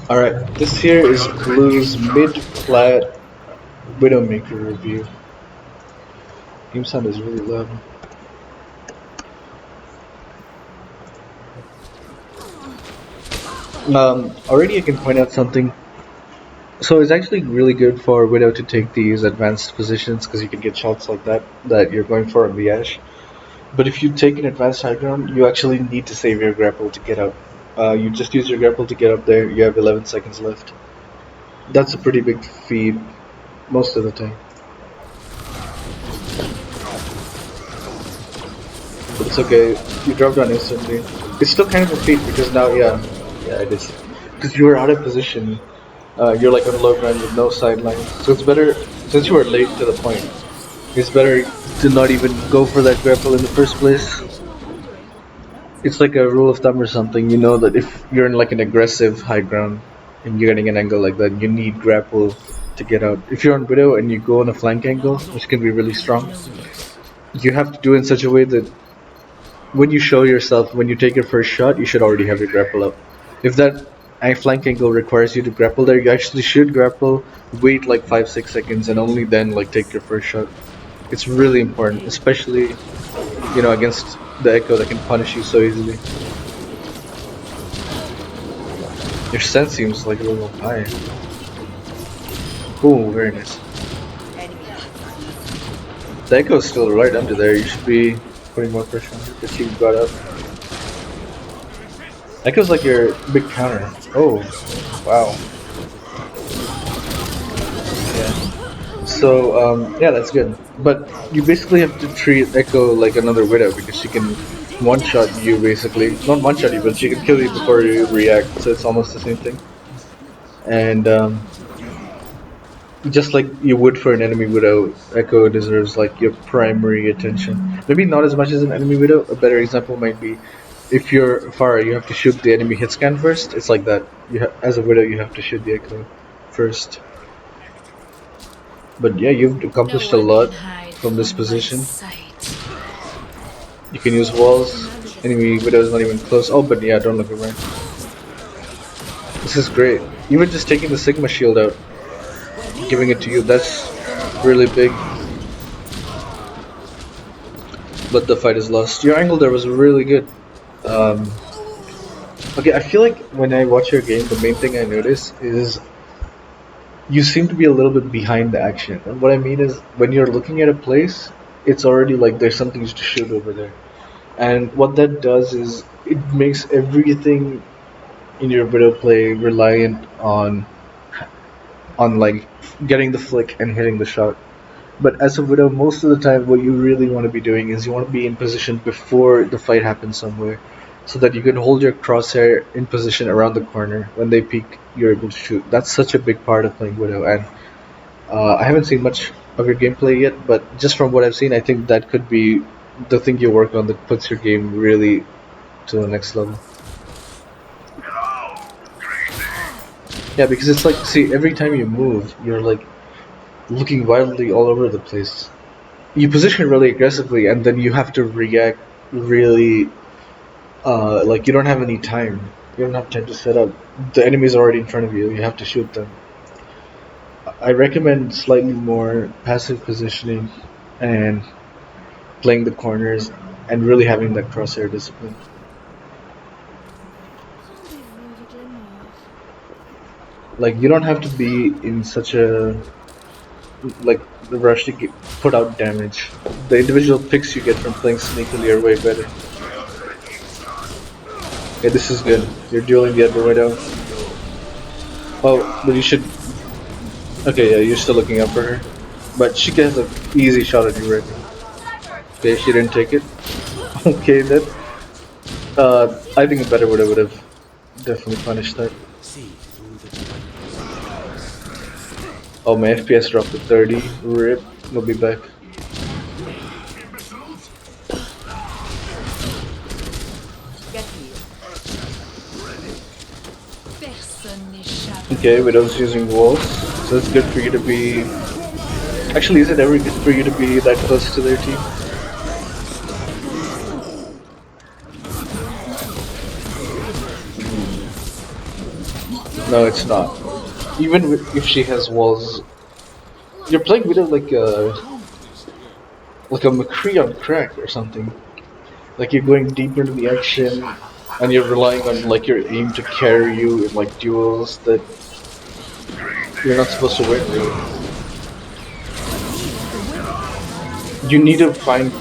Alright, this here is Blue's mid-plat Widowmaker review. Game sound is really loud. Already I can point out something. So it's actually really good for Widow to take these advanced positions because you can get shots like that you're going for on the Ash. But if you take an advanced high ground, you actually need to save your grapple to get up. You just use your grapple to get up there. You have 11 seconds left. That's a pretty big feat most of the time. But it's okay. You drop down instantly. It's still kind of a feat because now, yeah, it is. Because you were out of position. You're like on low ground with no sidelines. So it's better, since you were late to the point, it's better to not even go for that grapple in the first place. It's like a rule of thumb or something, you know, that if you're in like an aggressive high ground and you're getting an angle like that, you need grapple to get out. If you're on Widow and you go on a flank angle, which can be really strong, you have to do it in such a way that when you show yourself, when you take your first shot, you should already have your grapple up. If that flank angle requires you to grapple there, you actually should grapple, wait like 5-6 seconds, and only then like take your first shot. It's really important, especially against the Echo that can punish you so easily. Your sense seems like a little high. Cool, very nice. The Echo's still right under there. You should be putting more pressure on her because she got up. Echo's like your big counter. Oh, wow. Yeah. So, yeah, that's good. But you basically have to treat Echo like another Widow because she can one-shot you basically. Not one-shot you, but she can kill you before you react, so it's almost the same thing. And, just like you would for an enemy widow, Echo deserves like your primary attention. Maybe not as much as an enemy widow. A better example might be if you're Pharah, you have to shoot the enemy hit scan first. It's like that. As a widow, you have to shoot the Echo first. But yeah, you've accomplished a lot from this position. You can use walls. Enemy widow is not even close. Oh, but yeah, don't look around. This is great. Even just taking the Sigma shield out, giving it to you, that's really big. But the fight is lost. Your angle there was really good. Okay, I feel like when I watch your game, the main thing I notice is you seem to be a little bit behind the action. And what I mean is, when you're looking at a place, it's already like there's something to shoot over there. And what that does is it makes everything in your video play reliant on like getting the flick and hitting the shot. But as a widow, most of the time, what you really want to be doing is you want to be in position before the fight happens somewhere, so that you can hold your crosshair in position around the corner. When they peek, you're able to shoot. That's such a big part of playing widow, and I haven't seen much of your gameplay yet, but just from what I've seen, I think that could be the thing you work on that puts your game really to the next level. Yeah, because it's like, see, every time you move, you're like looking wildly all over the place. You position really aggressively, and then you have to react really. Like you don't have any time. You don't have time to set up. The enemy's already in front of you. You have to shoot them. I recommend slightly more passive positioning and playing the corners and really having that crosshair discipline. Like you don't have to be in such a the rush to put out damage. The individual picks you get from playing sneakily are way better. Okay, this is good. You're dueling the other widow. Oh, but you should. Okay, yeah, you're still looking up for her, but she gets an easy shot at you right now. Okay, she didn't take it. Okay, then. I think a better widow would have definitely punished that. Oh, my FPS dropped to 30. RIP. We'll be back. Okay, Widow's using walls, so it's good for you to be... Actually, is it ever good for you to be that close to their team? No, it's not. Even if she has walls, you're playing Widow like a McCree on crack or something. Like you're going deeper into the action, and you're relying on like your aim to carry you in like duels that you're not supposed to win. Really, you need to find.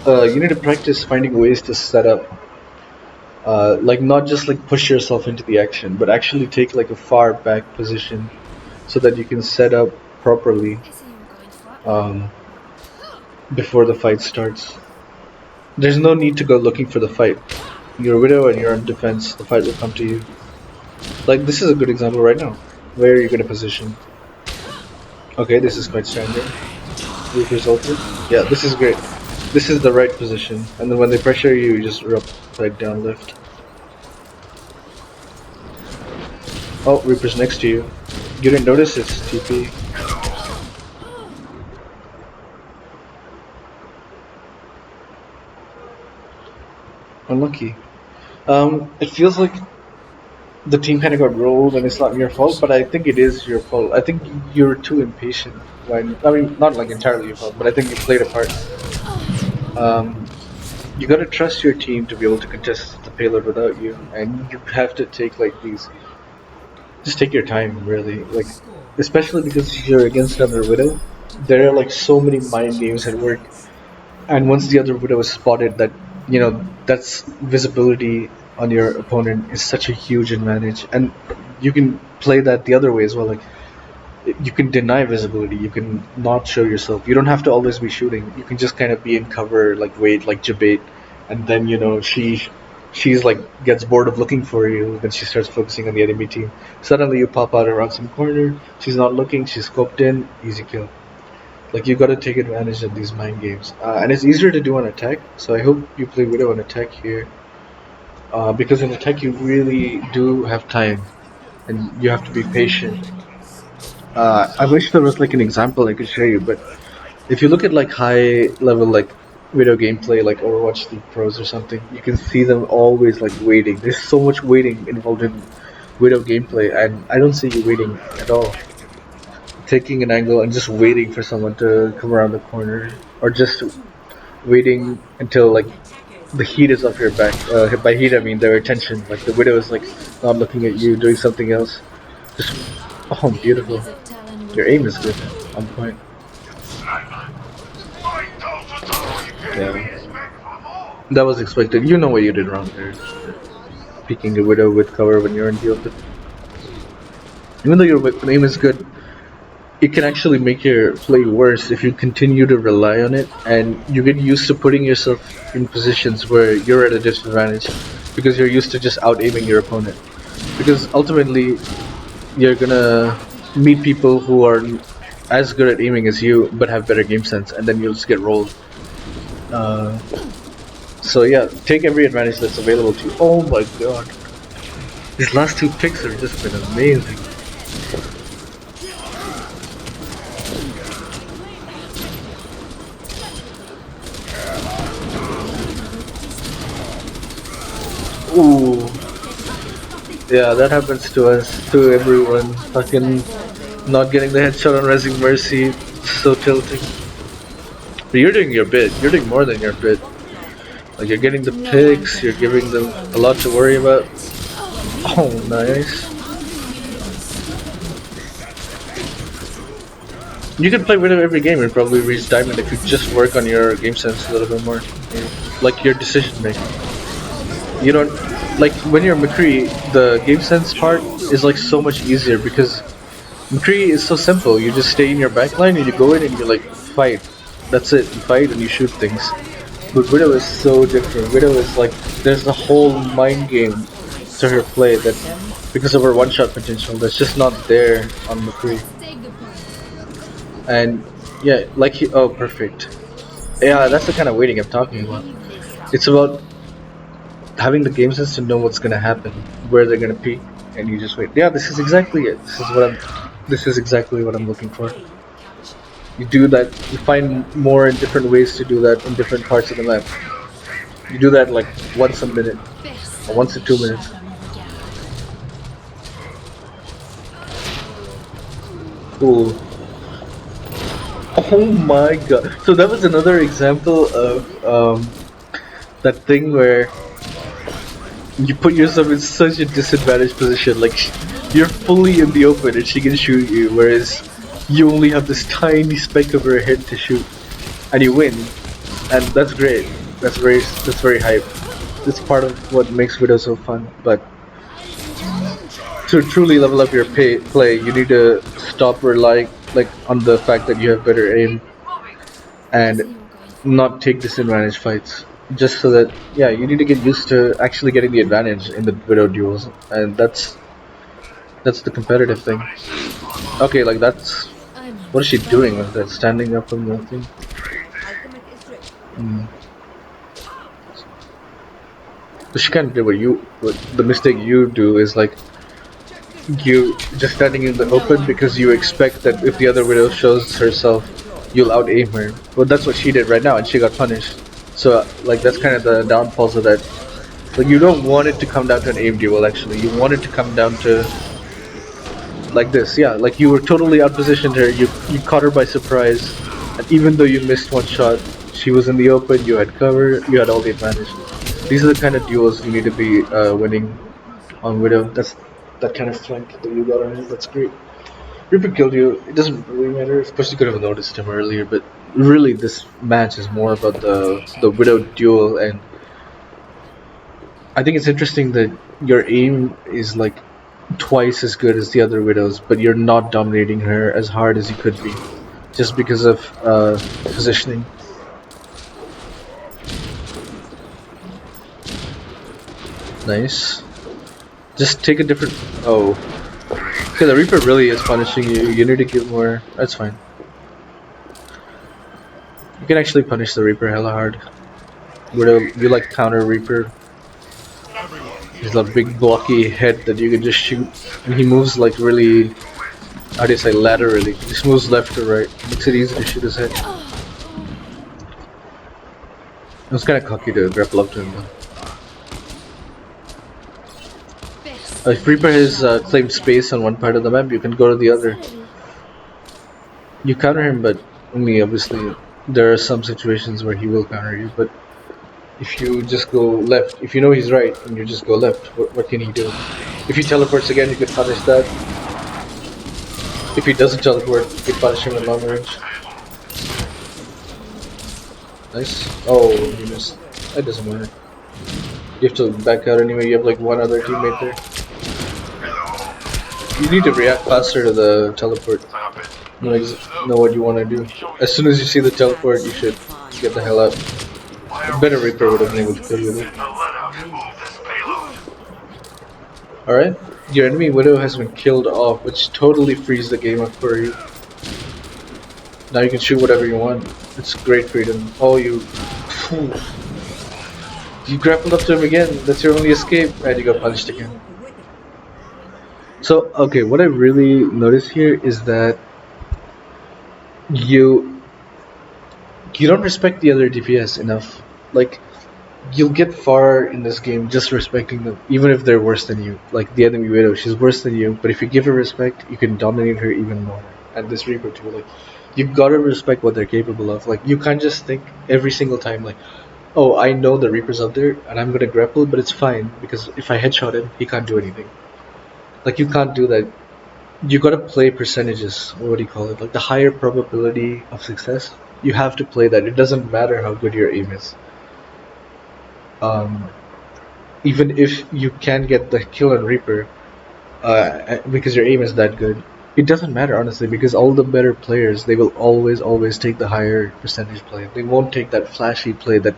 You need to practice finding ways to set up. Like not just like push yourself into the action, but actually take like a far back position so that you can set up properly um, before the fight starts. There's no need to go looking for the fight. You're a widow and you're on defense. The fight will come to you. Like this is a good example right now. Where are you going to position? Okay, this is quite standard. Reaper's ulted. Yeah, this is great. This is the right position. And then when they pressure you, you just rub right down lift. Oh, Reaper's next to you. You didn't notice it's TP. Unlucky. It feels like the team kind of got rolled and it's not your fault, but I think it is your fault. I think you were too impatient. I mean, not like entirely your fault, but I think you played a part. Um, you gotta trust your team to be able to contest the payload without you, and you have to take like these. Just take your time, really. Like, especially because you're against another widow. There are like so many mind games at work, and once the other widow is spotted, that's visibility on your opponent is such a huge advantage, and you can play that the other way as well. Like you can deny visibility, you can not show yourself. You don't have to always be shooting. You can just kind of be in cover, like wait, like debate, and then she's like gets bored of looking for you. Then she starts focusing on the enemy team. Suddenly you pop out around some corner. She's not looking. She's scoped in. Easy kill. Like you got to take advantage of these mind games, and it's easier to do on attack. So I hope you play Widow on attack here, because in attack you really do have time, and you have to be patient. I wish there was like an example I could show you, but if you look at like high level like Widow gameplay, like Overwatch League Pros or something, you can see them always like waiting. There's so much waiting involved in Widow gameplay, and I don't see you waiting at all. Taking an angle and just waiting for someone to come around the corner, or just waiting until like the heat is off your back. By heat I mean their attention. Like the widow is like not looking at you, doing something else. Just oh, beautiful. Your aim is good. On point. Yeah. That was expected. You know what you did wrong there. Picking a widow with cover when you're in the open. Even though your aim is good, it can actually make your play worse if you continue to rely on it and you get used to putting yourself in positions where you're at a disadvantage because you're used to just out aiming your opponent. Because ultimately, you're gonna meet people who are as good at aiming as you but have better game sense, and then you'll just get rolled. So yeah, take every advantage that's available to you. Oh my god. These last two picks have just been amazing. Ooh. Yeah, that happens to us, to everyone. Fucking not getting the headshot on Resing Mercy. So tilting. But you're doing your bit. You're doing more than your bit. Like you're getting the picks, you're giving them a lot to worry about. Oh, nice. You can play Widow every game and probably reach Diamond if you just work on your game sense a little bit more. Like your decision making. You don't like when you're McCree, the game sense part is like so much easier because McCree is so simple. You just stay in your backline and you go in and you like fight. That's it. You fight and you shoot things. But Widow is so different. Widow is like there's a whole mind game to her play that because of her one-shot potential that's just not there on McCree. And yeah, like oh perfect. Yeah, that's the kind of waiting I'm talking about. It's about having the game sense to know what's gonna happen, where they're gonna peak, and you just wait. Yeah, this is exactly it. This is exactly what I'm looking for. You do that. You find more and different ways to do that in different parts of the map. You do that like once a minute, or once in 2 minutes. Ooh. Oh my god. So that was another example of that thing where you put yourself in such a disadvantaged position. Like, you're fully in the open and she can shoot you, whereas you only have this tiny speck of her head to shoot, and you win. And that's great. That's very hype. It's part of what makes Widow so fun. But to truly level up your play, you need to stop relying on the fact that you have better aim and not take disadvantage fights. Just so that, yeah, you need to get used to actually getting the advantage in the Widow duels, and that's the competitive thing. Okay, like that's what is she doing with that? Standing up on the thing. Mm. So she can't do what the mistake you do is like you just standing in the open because you expect that if the other widow shows herself, you'll out aim her. Well, that's what she did right now, and she got punished. So like that's kind of the downfalls of that. Like you don't want it to come down to an aim duel. Actually, you want it to come down to like this. Yeah, like you were totally outpositioned her. You caught her by surprise, and even though you missed one shot, she was in the open. You had cover. You had all the advantage. These are the kind of duels you need to be winning on Widow. That's that kind of flank that you got on him. That's great. Reaper killed you. It doesn't really matter. Of course, you could have noticed him earlier, but really, this match is more about the Widow duel, and I think it's interesting that your aim is like twice as good as the other Widows, but you're not dominating her as hard as you could be, just because of positioning. Nice. Just take a different. Oh. Okay, the Reaper really is punishing you. You need to get more. That's fine. You can actually punish the Reaper hella hard. You like counter Reaper. He's a big blocky head that you can just shoot, and he moves like really. How do you say laterally? He just moves left or right. Makes it easy to shoot his head. It was kind of cocky to grapple up to him though. If Reaper has claimed space on one part of the map, you can go to the other. You counter him, but only obviously there are some situations where he will counter you. But if you just go left, if you know he's right and you just go left, what can he do? If he teleports again, you can punish that. If he doesn't teleport, you can punish him at long range. Nice. Oh, you missed. That doesn't matter. You have to back out anyway. You have like one other teammate there. You need to react faster to the teleport. Know what you want to do. As soon as you see the teleport, you should get the hell out. A better Reaper would have been able to kill you there. Alright, your enemy Widow has been killed off, which totally frees the game up for you. Now you can shoot whatever you want. It's great freedom. Oh, you fool. You grappled up to him again. That's your only escape, and you got punished again. So, okay, what I really notice here is that you don't respect the other DPS enough. Like, you'll get far in this game just respecting them, even if they're worse than you. Like the enemy Widow, she's worse than you, but if you give her respect, you can dominate her even more. And this Reaper too, like, you've gotta respect what they're capable of. Like, you can't just think every single time, like, oh, I know the Reaper's out there, and I'm gonna grapple, but it's fine, because if I headshot him, he can't do anything. Like, you can't do that. You gotta play percentages, or what do you call it? Like, the higher probability of success, you have to play that. It doesn't matter how good your aim is. Even if you can get the kill on Reaper, because your aim is that good, it doesn't matter honestly, because all the better players, they will always take the higher percentage play. They won't take that flashy play that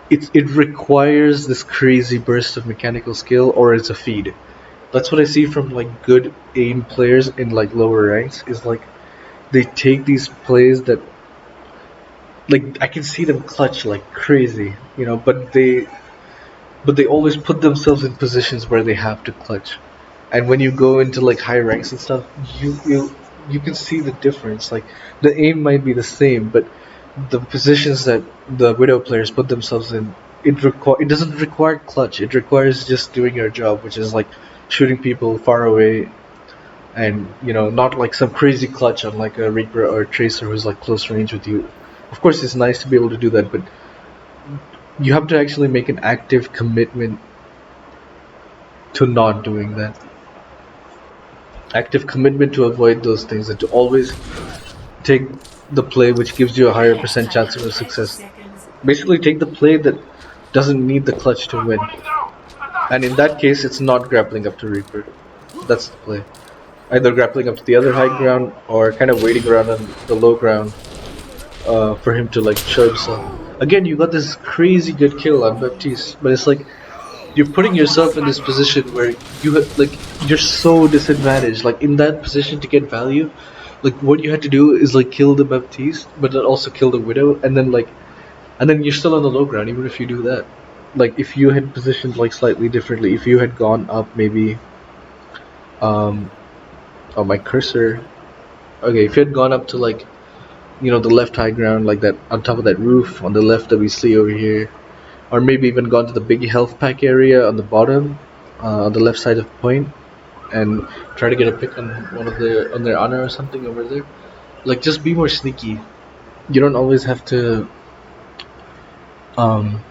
it requires this crazy burst of mechanical skill, or it's a feed. That's what I see from like good aim players in like lower ranks, is like they take these plays that, like, I can see them clutch like crazy, but they always put themselves in positions where they have to clutch. And when you go into like high ranks and stuff, you can see the difference. Like, the aim might be the same, but the positions that the Widow players put themselves in, it doesn't require clutch. It requires just doing your job, which is like shooting people far away and not like some crazy clutch on like a Reaper or a Tracer who's like close range with you. Of course, it's nice to be able to do that, but you have to actually make an active commitment to not doing that. Active commitment to avoid those things and to always take the play which gives you a higher percent chance of a success. Basically, take the play that doesn't need the clutch to win. And in that case, it's not grappling up to Reaper. That's the play. Either grappling up to the other high ground or kind of waiting around on the low ground for him to like show himself. Again, you got this crazy good kill on Baptiste, but it's like you're putting yourself in this position where you're so disadvantaged. Like in that position to get value, like what you had to do is like kill the Baptiste, but then also kill the Widow, and then you're still on the low ground even if you do that. Like if you had positioned like slightly differently, if you had gone up maybe, oh my cursor. Okay, if you had gone up to like the left high ground like that on top of that roof on the left that we see over here, or maybe even gone to the big health pack area on the bottom, on the left side of the point, and try to get a pick on on their honor or something over there. Like just be more sneaky. You don't always have to. Um,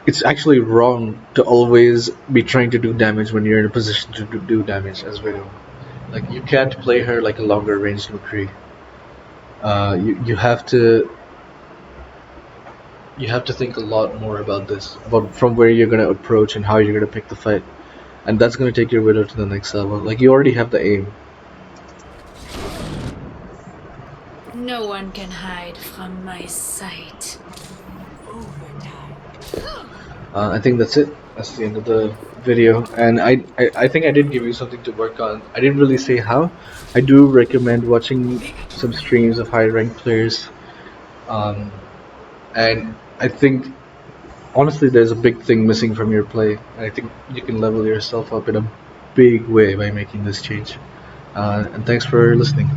it's actually wrong to always be trying to do damage when you're in a position to do damage as Widow. Like you can't play her like a longer range McCree. You have to think a lot more about this, about from where you're gonna approach and how you're gonna pick the fight, and that's gonna take your Widow to the next level. Like you already have the aim. No one can hide from my sight. I think that's it. That's the end of the video, and I think I did give you something to work on. I didn't really say how. I do recommend watching some streams of high ranked players, um, and I think honestly there's a big thing missing from your play, and I think you can level yourself up in a big way by making this change. And thanks for listening.